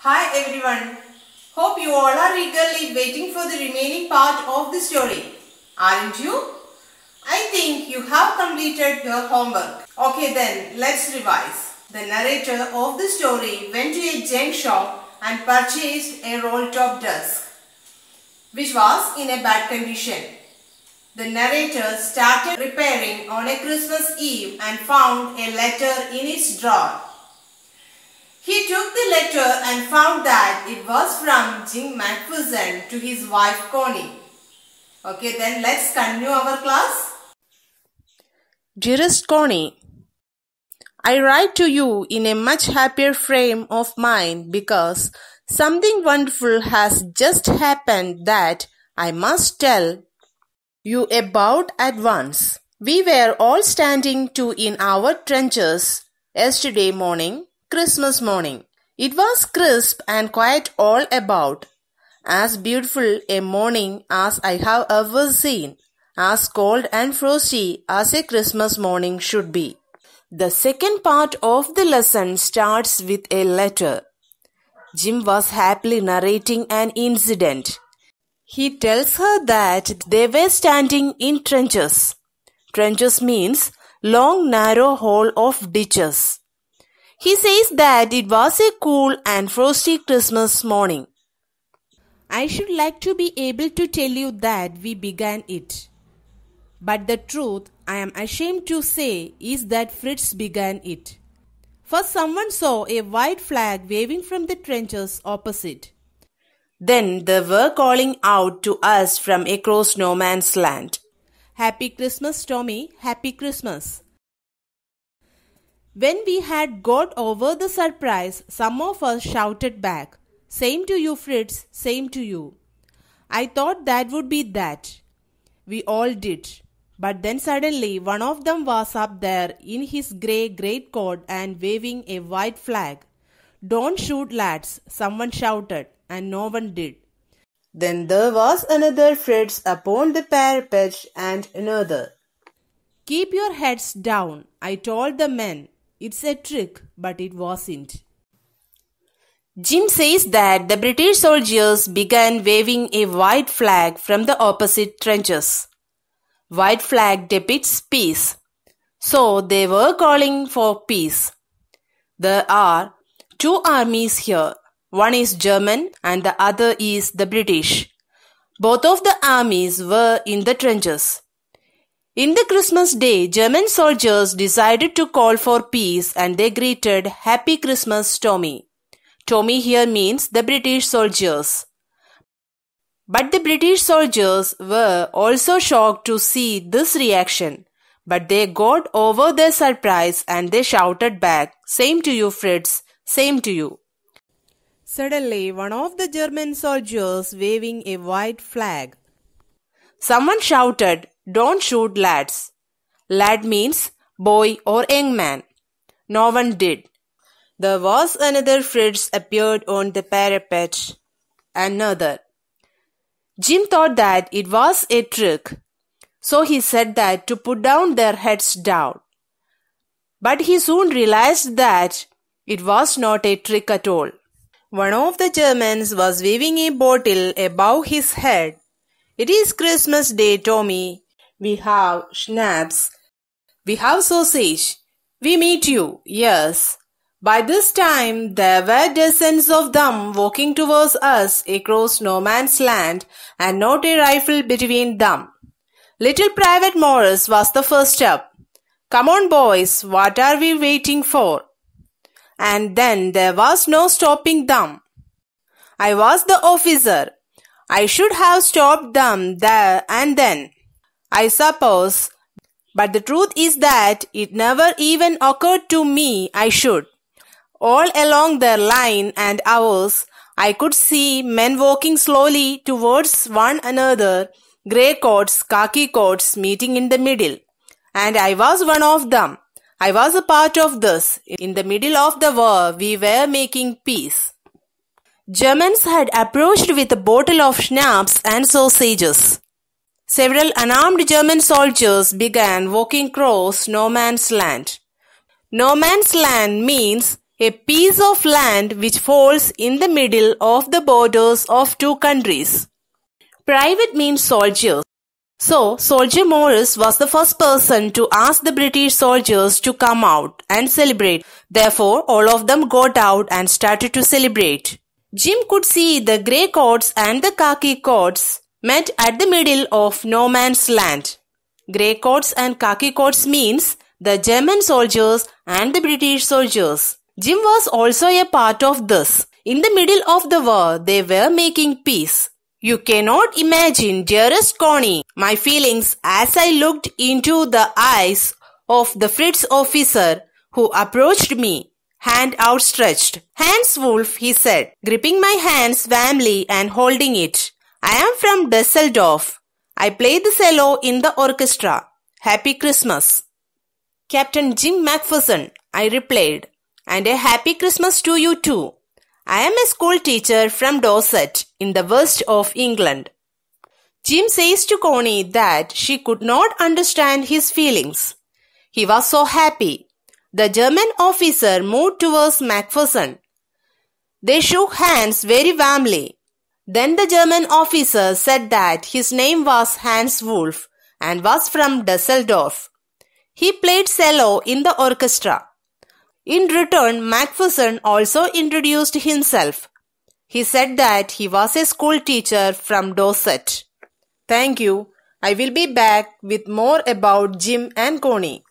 Hi everyone. Hope you all are eagerly waiting for the remaining part of the story. Aren't you? I think you have completed your homework. Okay then, let's revise. The narrator of the story went to a junk shop and purchased a roll-top desk, which was in a bad condition. The narrator started repairing on a Christmas Eve and found a letter in its drawer. He took the letter and found that it was from Jim McPherson to his wife Connie. Okay, then let's continue our class. Dearest Connie, I write to you in a much happier frame of mind because something wonderful has just happened that I must tell you about at once. We were all standing in our trenches yesterday morning, Christmas morning. It was crisp and quiet all about, as beautiful a morning as I have ever seen, as cold and frosty as a Christmas morning should be. The second part of the lesson starts with a letter. Jim was happily narrating an incident. He tells her that they were standing in trenches. Trenches means long narrow hole of ditches. He says that it was a cool and frosty Christmas morning. I should like to be able to tell you that we began it. But the truth, I am ashamed to say, is that Fritz began it. For someone saw a white flag waving from the trenches opposite. Then they were calling out to us from across no man's land. Happy Christmas, Tommy, Happy Christmas. When we had got over the surprise, some of us shouted back, Same to you, Fritz, same to you. I thought that would be that. We all did. But then suddenly one of them was up there in his grey greatcoat and waving a white flag. Don't shoot, lads, someone shouted, and no one did. Then there was another Fritz upon the parapet and another. Keep your heads down, I told the men. It's a trick, but it wasn't. Jim says that the British soldiers began waving a white flag from the opposite trenches. White flag depicts peace. So they were calling for peace. There are two armies here. One is German and the other is the British. Both of the armies were in the trenches. In the Christmas day, German soldiers decided to call for peace and they greeted Happy Christmas, Tommy. Tommy here means the British soldiers. But the British soldiers were also shocked to see this reaction. But they got over their surprise and they shouted back, Same to you, Fritz, same to you. Suddenly, one of the German soldiers waving a white flag. Someone shouted, Don't shoot, lads. Lad means boy or young man. No one did. There was another Fritz appeared on the parapet. Another. Jim thought that it was a trick. So he said that to put down their heads down. But he soon realized that it was not a trick at all. One of the Germans was waving a bottle above his head. It is Christmas Day, Tommy. We have schnapps. We have sausage. We meet you, yes. By this time, there were dozens of them walking towards us across no man's land and not a rifle between them. Little Private Morris was the first up. Come on, boys, what are we waiting for? And then there was no stopping them. I was the officer. I should have stopped them there and then, I suppose, but the truth is that it never even occurred to me I should. All along their line and ours, I could see men walking slowly towards one another, grey coats, khaki coats meeting in the middle. And I was one of them. I was a part of this. In the middle of the war, we were making peace. Germans had approached with a bottle of schnapps and sausages. Several unarmed German soldiers began walking across no man's land. No man's land means a piece of land which falls in the middle of the borders of two countries. Private means soldiers. So, Soldier Morris was the first person to ask the British soldiers to come out and celebrate. Therefore, all of them got out and started to celebrate. Jim could see the grey coats and the khaki coats met at the middle of no man's land. Grey coats and khaki coats means the German soldiers and the British soldiers. Jim was also a part of this. In the middle of the war, they were making peace. You cannot imagine, dearest Connie, my feelings as I looked into the eyes of the Fritz officer who approached me, hand outstretched. Hans Wolf, he said, gripping my hands warmly and holding it. I am from Dusseldorf. I play the cello in the orchestra. Happy Christmas. Captain Jim Macpherson, I replied, and a happy Christmas to you too. I am a school teacher from Dorset in the west of England. Jim says to Connie that she could not understand his feelings. He was so happy. The German officer moved towards Macpherson. They shook hands very warmly. Then the German officer said that his name was Hans Wolf and was from Dusseldorf. He played cello in the orchestra. In return, Macpherson also introduced himself. He said that he was a school teacher from Dorset. Thank you. I will be back with more about Jim and Connie.